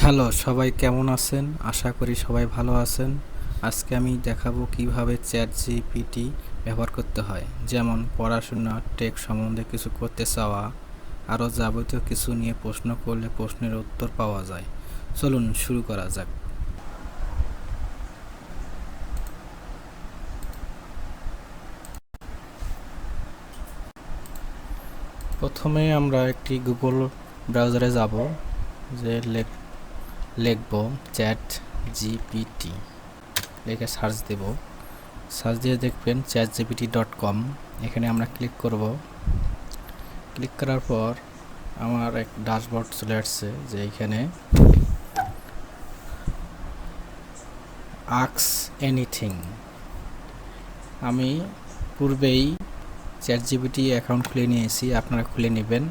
Hello, সবাই কেমন আছেন? আশা করি সবাই ভালো আছেন। আজকে আমি দেখাবো কিভাবে চ্যাটজিপিটি ব্যবহার করতে হয়। যেমন পড়াশোনা, টেক সম্বন্ধে কিছু করতে চাওয়া, আরও যাবতীয় কিছু নিয়ে প্রশ্ন করলে প্রশ্নের উত্তর পাওয়া যায়। চলুন শুরু করা যাক। প্রথমে আমরা একটি গুগল ব্রাউজারে যাব, যে লিখব চ্যাট জিপিটি, লিখে সার্চ দেব। সার্চ দিয়ে দেখবেন chatgpt.com। এখানে আমরা ক্লিক করব। ক্লিক করার পর আমার এক ড্যাশবোর্ড চলে আসছে, যে এখানে আস্ক এনিথিং। আমি পূর্বেই চ্যাটজিপিটি অ্যাকাউন্ট খুলে নিয়েছি, আপনারা খুলে নেবেন।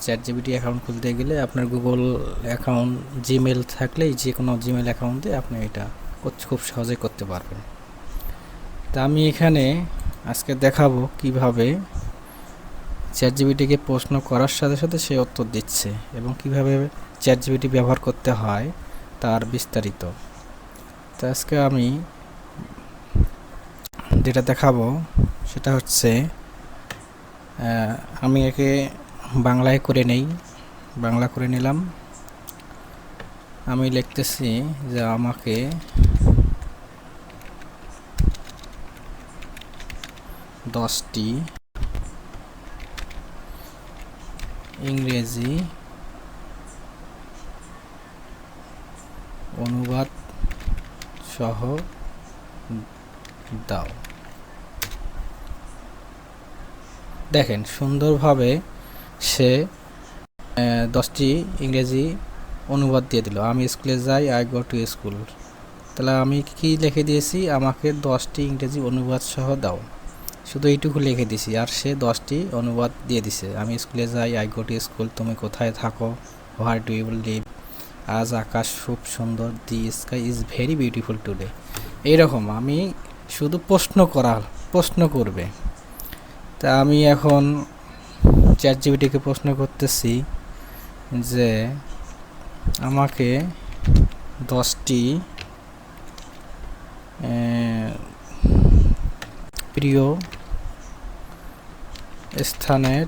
চ্যাটজিপিটি অ্যাকাউন্ট খুলতে গেলে আপনার গুগল অ্যাকাউন্ট, জিমেল থাকলেই যে কোনো জিমেল অ্যাকাউন্টে আপনি এটা খুব সহজে করতে পারবেন। তা আমি এখানে আজকে দেখাবো কিভাবে চ্যাটজিপিটিকে প্রশ্ন করার সাথে সাথে সে উত্তর দিচ্ছে এবং কিভাবে চ্যাটজিপিটি ব্যবহার করতে হয় তার বিস্তারিত। তো আজকে আমি যেটা দেখাবো সেটা হচ্ছে, আমি একে বাংলায় করে নেই। বাংলা করে নিলাম। আমি লিখতেছি যে আমাকে 10টি ইংরেজি অনুবাদ সহ দাও। দেখেন সুন্দরভাবে সে 10টি ইংরেজি অনুবাদ দিয়ে দিল। আমি স্কুলে যাই, আই গো টু স্কুল। তাহলে আমি কি লিখে দিয়েছি, আমাকে 10টি ইংরেজি অনুবাদ সহ দাও। শুধু এইটুকু লিখে দিয়েছি, আর সে 10টি অনুবাদ দিয়ে দিছে। আমি স্কুলে যাই, আই গো টু স্কুল। তুমি কোথায় থাকো, হোয়ার ডু ইউ লিভ। আজ আকাশ খুব সুন্দর, the sky is very beautiful today. এইরকম আমি শুধু প্রশ্ন করবে। তা আমি এখন চ্যাটজিপিটিকে প্রশ্ন করতেছি যে আমাকে 10টি প্রিয় স্থানের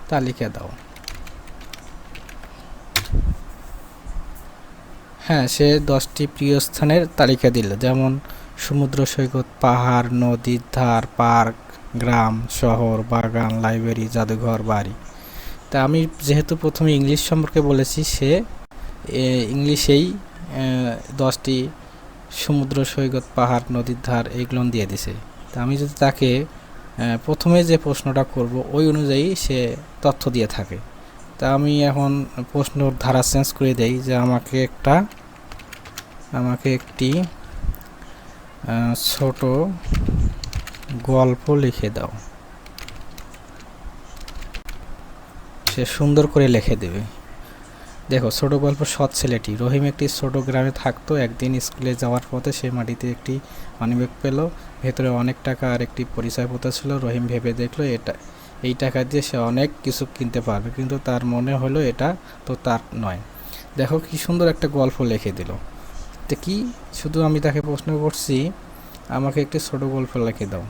তালিকা দাও। হ্যাঁ, সে 10টি প্রিয় স্থানের তালিকা দিল, যেমন সমুদ্র সৈকত, পাহাড়, নদীর ধার, পার্ক, গ্রাম, শহর, বাগান, লাইব্রেরি, জাদুঘর, বাড়ি। তা আমি যেহেতু প্রথমে ইংলিশ সম্পর্কে বলেছি, সে ইংলিশেই 10টি সমুদ্র সৈকত, পাহাড়, নদীর ধার এইগুলো দিয়ে দিছে। তা আমি যদি তাকে প্রথমে যে প্রশ্নটা করব ওই অনুযায়ী সে তথ্য দিয়ে থাকে। তা আমি এখন প্রশ্নর ধারা চেঞ্জ করে দেই, যে আমাকে একটি ছোট গল্প লিখে দাও। সে সুন্দর করে লিখে দেবে। দেখো, ছোট গল্প। সৎ ছেলেটি। রহিম একটি ছোট গ্রামে থাকতো। একদিন স্কুলে যাওয়ার পথে সে মাটিতে একটি মানিব্যাগ পেল। ভেতরে অনেক টাকা আর একটি পরিচয়পত্র ছিল। রহিম ভেবে দেখলো এই টাকা দিয়ে সে অনেক কিছু কিনতে পারবে, কিন্তু তার মনে হলো এটা তো তার নয়। দেখো কি সুন্দর একটা গল্প লিখে দিল। তো কি, শুধু আমি তাকে প্রশ্ন করছি আমাকে একটি ছোট গল্প লিখে দাও।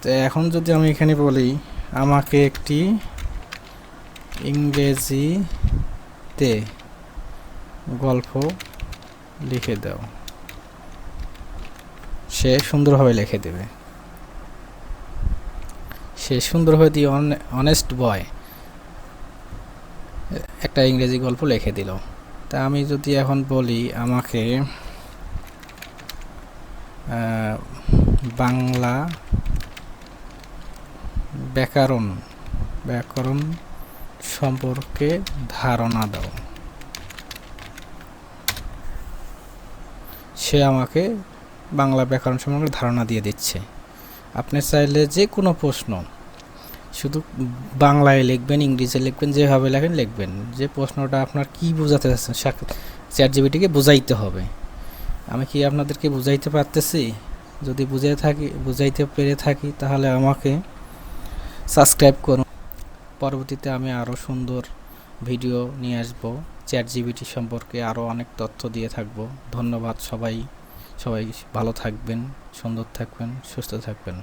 তো এখন যদি আমি এখানে বলি আমাকে একটি ইংরেজিতে গল্প লিখে দাও, সে সুন্দরভাবে লিখে দেবে। সে সুন্দরভাবে দিয়ে অনেস্ট বয় একটা ইংরেজি গল্প লিখে দিল। তা আমি যদি এখন বলি আমাকে বাংলা ব্যাকরণ সম্পর্কে ধারণা দাও, সে আমাকে বাংলা ব্যাকরণ সম্পর্কে ধারণা দিয়ে দিচ্ছে। আপনি চাইলে যে কোনো প্রশ্ন শুধু বাংলায় লিখবেন, ইংরেজিতে লিখবেন, যেভাবে লেখেন লিখবেন। যে প্রশ্নটা আপনার কি বোঝাতে চাচ্ছেন চ্যাটজিপিটিকে বুঝাইতে হবে। আমি কি আপনাদেরকে বুঝাইতে পারতেছি? যদি বুঝাইতে পেরে থাকি তাহলে আমাকে সাবস্ক্রাইব করুন। পরবর্তীতে আমি আরও সুন্দর ভিডিও নিয়ে আসব। চ্যাট জিপিটি সম্পর্কে আরও অনেক তথ্য দিয়ে থাকবো। ধন্যবাদ সবাই, সবাই ভালো থাকবেন, সুন্দর থাকবেন, সুস্থ থাকবেন।